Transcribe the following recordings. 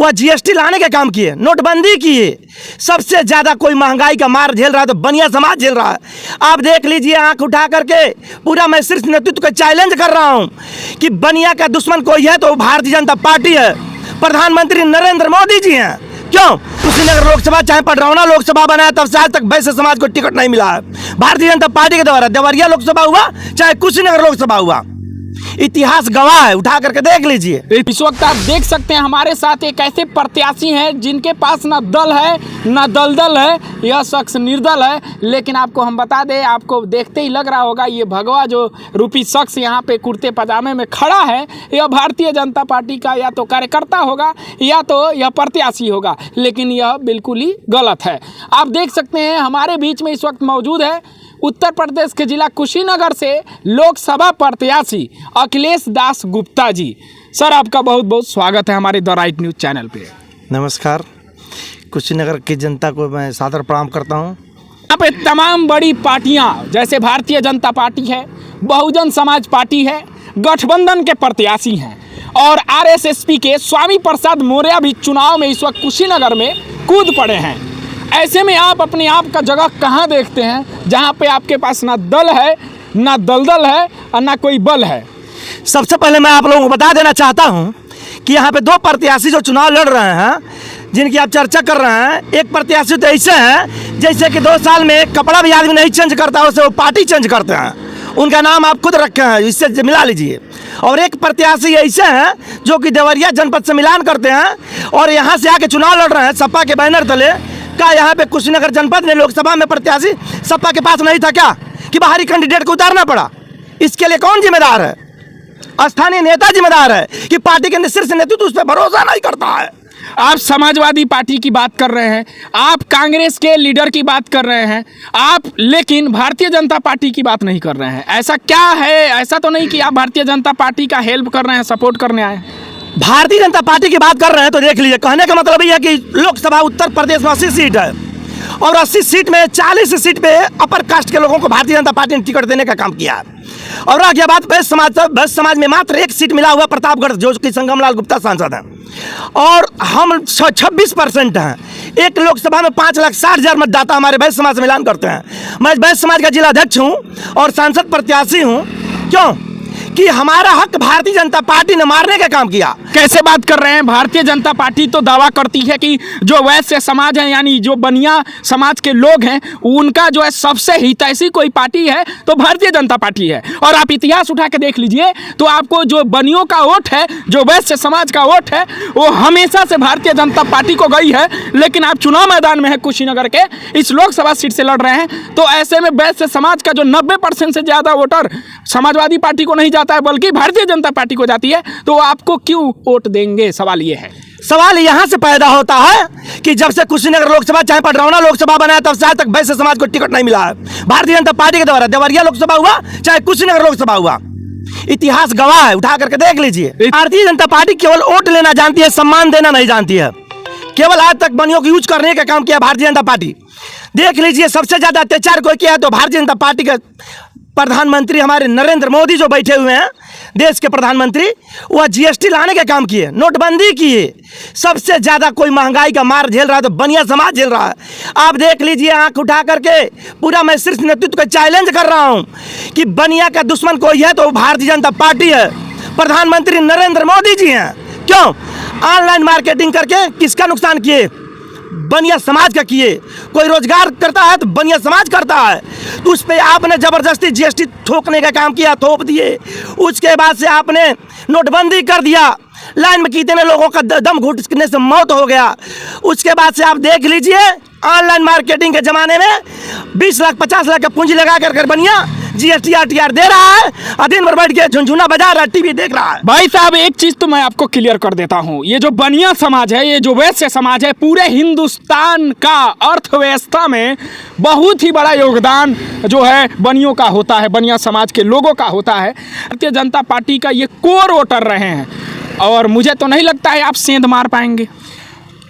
वह जीएसटी लाने का काम किए, नोटबंदी किए। सबसे ज़्यादा कोई महंगाई का मार झेल रहा है तो बनिया समाज झेल रहा है। आप देख लीजिए, आंख उठा करके पूरा मैं शीर्ष नेतृत्व को चैलेंज कर रहा हूं कि बनिया का दुश्मन कोई है तो वो भारतीय जनता पार्टी है, प्रधानमंत्री नरेंद्र मोदी जी हैं। क्यों? कुशीनगर लोकसभा चाहे पडरौना लोकसभा बनाया तब से आज तक वैश्य समाज को टिकट नहीं मिला है। भारतीय जनता पार्टी के द्वारा देवरिया लोकसभा हुआ चाहे कुशीनगर लोकसभा हुआ, इतिहास गवाह है, उठा करके देख लीजिए। इस वक्त आप देख सकते हैं हमारे साथ एक ऐसे प्रत्याशी हैं जिनके पास ना दल है ना दलदल है, यह शख्स निर्दल है। लेकिन आपको हम बता दें, आपको देखते ही लग रहा होगा ये भगवा जो रूपी शख्स यहाँ पे कुर्ते पजामे में खड़ा है, यह भारतीय जनता पार्टी का या तो कार्यकर्ता होगा या तो यह प्रत्याशी होगा, लेकिन यह बिल्कुल ही गलत है। आप देख सकते हैं हमारे बीच में इस वक्त मौजूद है उत्तर प्रदेश के जिला कुशीनगर से लोकसभा प्रत्याशी अखिलेश दास गुप्ता जी। सर, आपका बहुत बहुत स्वागत है हमारे द राइट न्यूज़ चैनल पे। नमस्कार, कुशीनगर की जनता को मैं सादर प्रणाम करता हूं। यहाँ पे तमाम बड़ी पार्टियां जैसे भारतीय जनता पार्टी है, बहुजन समाज पार्टी है, गठबंधन के प्रत्याशी हैं और आरएसएसपी के स्वामी प्रसाद मौर्य भी चुनाव में इस वक्त कुशीनगर में कूद पड़े हैं। ऐसे में आप अपने आप का जगह कहाँ देखते हैं जहाँ पे आपके पास ना दल है ना दलदल है और ना कोई बल है? सबसे पहले मैं आप लोगों को बता देना चाहता हूं कि यहाँ पे दो प्रत्याशी जो चुनाव लड़ रहे हैं, जिनकी आप चर्चा कर रहे हैं, एक प्रत्याशी तो ऐसे हैं जैसे कि 2 साल में कपड़ा भी आदमी नहीं चेंज करता, वैसे वो पार्टी चेंज करते हैं। उनका नाम आप खुद रखे हैं, इससे मिला लीजिए। और एक प्रत्याशी ऐसे हैं जो कि देवरिया जनपद से मिलान करते हैं और यहाँ से आके चुनाव लड़ रहे हैं सपा के बैनर तले। क्या यहाँ पे कुशीनगर जनपद में लोकसभा में प्रत्याशी सपा के पास नहीं था क्या कि बाहरी कैंडिडेट को उतारना पड़ा? इसके लिए कौन जिम्मेदार है? स्थानीय नेता जिम्मेदार है कि पार्टी के शीर्ष नेतृत्व उस पर भरोसा नहीं करता है। आप समाजवादी पार्टी की बात कर रहे हैं, आप कांग्रेस के लीडर की बात कर रहे हैं, आप लेकिन भारतीय जनता पार्टी की बात नहीं कर रहे हैं। ऐसा क्या है? ऐसा तो नहीं कि आप भारतीय जनता पार्टी का हेल्प कर रहे हैं, सपोर्ट करने आए हैं? भारतीय जनता पार्टी की बात कर रहे हैं तो देख लीजिए, कहने का मतलब ये है कि लोकसभा उत्तर प्रदेश में 80 सीट है और 80 सीट में 40 सीट पे अपर कास्ट के लोगों को भारतीय जनता पार्टी ने टिकट देने का काम किया है। और रह गया बात वैश्य समाज में मात्र 1 सीट मिला हुआ प्रतापगढ़, जो कि संगमलाल गुप्ता सांसद हैं, और हम 26% हैं। एक लोकसभा में 5,60,000 मतदाता हमारे वैश्य समाज से मिलान करते हैं। मैं वैश्य समाज का जिला अध्यक्ष हूँ और सांसद प्रत्याशी हूँ। क्यों? कि हमारा हक भारतीय जनता पार्टी ने मारने का काम किया। कैसे बात कर रहे हैं? भारतीय जनता पार्टी तो दावा करती है कि जो वैश्य समाज है यानी जो बनिया समाज के लोग हैं उनका जो है सबसे हितैषी कोई पार्टी है तो भारतीय जनता पार्टी है। और आप इतिहास उठा के देख लीजिए तो आपको जो बनियों का वोट है, जो वैश्य समाज का वोट है, वो हमेशा से भारतीय जनता पार्टी को गई है। लेकिन आप चुनाव मैदान में है कुशीनगर के इस लोकसभा सीट से लड़ रहे हैं, तो ऐसे में वैश्य समाज का जो 90% से ज़्यादा वोटर समाजवादी पार्टी को नहीं जाता है बल्कि भारतीय जनता पार्टी को जाती है, तो आपको क्यों वोट देंगे? सवाल ये है। सवाल यहाँ से पैदा होता है कि जब से कुशीनगर लोकसभा चाहे पडरौना लोकसभा बनाया तब से आज तक वैश्य समाज को टिकट नहीं मिला है। भारतीय जनता पार्टी के द्वारा देवरिया लोकसभा हुआ चाहे कुशीनगर लोकसभा हुआ, इतिहास गवाह है, उठा करके देख लीजिए। भारतीय जनता पार्टी केवल वोट लेना जानती है, सम्मान देना नहीं जानती है। केवल आज तक बनियों को यूज करने का काम किया भारतीय जनता पार्टी। देख लीजिए, सबसे ज्यादा अत्याचार कोई किया है तो भारतीय जनता पार्टी के प्रधानमंत्री हमारे नरेंद्र मोदी जो बैठे हुए हैं देश के प्रधानमंत्री, वह जीएसटी लाने का काम किए, नोटबंदी किए। सबसे ज़्यादा कोई महंगाई का मार झेल रहा है तो बनिया समाज झेल रहा है। आप देख लीजिए, आंख उठा करके पूरा मैं शीर्ष नेतृत्व को चैलेंज कर रहा हूं कि बनिया का दुश्मन कोई है तो भारतीय जनता पार्टी है, प्रधानमंत्री नरेंद्र मोदी जी हैं। क्यों? ऑनलाइन मार्केटिंग करके किसका नुकसान किए? बनिया समाज का किए। कोई रोजगार करता है तो बनिया समाज करता है, तो उस पर आपने जबरदस्ती जीएसटी ठोकने का काम किया, थोप दिए। उसके बाद से आपने नोटबंदी कर दिया, लाइन में कितने लोगों का दम घुटने से मौत हो गया। उसके बाद से आप देख लीजिए, ऑनलाइन मार्केटिंग के ज़माने में 20 लाख 50 लाख का पूंजी लगा कर बनिया जीएसटी आरटीआर दे रहा है और दिन भर बैठ के झुनझुना बजा रहा है, टीवी देख रहा है। भाई साहब, एक चीज़ तो मैं आपको क्लियर कर देता हूँ, ये जो बनिया समाज है, ये जो वैश्य समाज है, पूरे हिंदुस्तान का अर्थव्यवस्था में बहुत ही बड़ा योगदान जो है बनियों का होता है, बनिया समाज के लोगों का होता है। भारतीय जनता पार्टी का ये कोर वोटर रहे हैं और मुझे तो नहीं लगता है आप सेंध मार पाएंगे।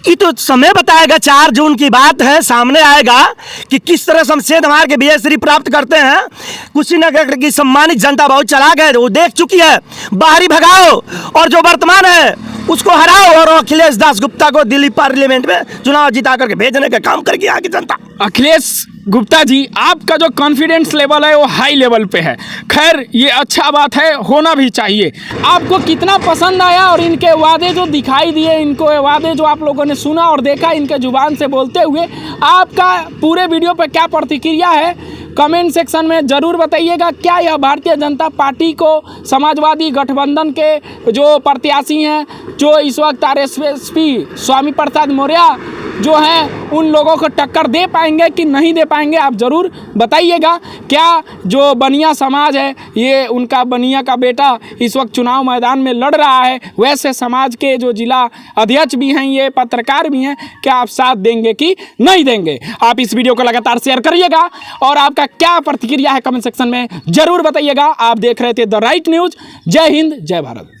ये तो समय बताएगा, 4 जून की बात है, सामने आएगा कि किस तरह से हम सेंध मार के विजयश्री प्राप्त करते हैं। कुशीनगर की सम्मानित जनता बहुत चला गए, वो देख चुकी है। बाहरी भगाओ और जो वर्तमान है उसको हराओ और अखिलेश दास गुप्ता को दिल्ली पार्लियामेंट में चुनाव जिता करके भेजने का काम करके आगे जनता। अखिलेश गुप्ता जी, आपका जो कॉन्फिडेंस लेवल है वो हाई लेवल पे है। खैर, ये अच्छा बात है, होना भी चाहिए। आपको कितना पसंद आया और इनके वादे जो दिखाई दिए, इनको वादे जो आप लोगों ने सुना और देखा इनके जुबान से बोलते हुए, आपका पूरे वीडियो पे क्या प्रतिक्रिया है कमेंट सेक्शन में ज़रूर बताइएगा। क्या यह भारतीय जनता पार्टी को समाजवादी गठबंधन के जो प्रत्याशी हैं, जो इस वक्त आरएसपी स्वामी प्रसाद मौर्य जो हैं, उन लोगों को टक्कर दे पाएंगे कि नहीं दे पाएंगे, आप ज़रूर बताइएगा। क्या जो बनिया समाज है, ये उनका बनिया का बेटा इस वक्त चुनाव मैदान में लड़ रहा है, वैसे समाज के जो जिला अध्यक्ष भी हैं, ये पत्रकार भी हैं, क्या आप साथ देंगे कि नहीं देंगे? आप इस वीडियो को लगातार शेयर करिएगा और आपका क्या प्रतिक्रिया है कमेंट सेक्शन में ज़रूर बताइएगा। आप देख रहे थे द राइट न्यूज़। जय हिंद, जय भारत।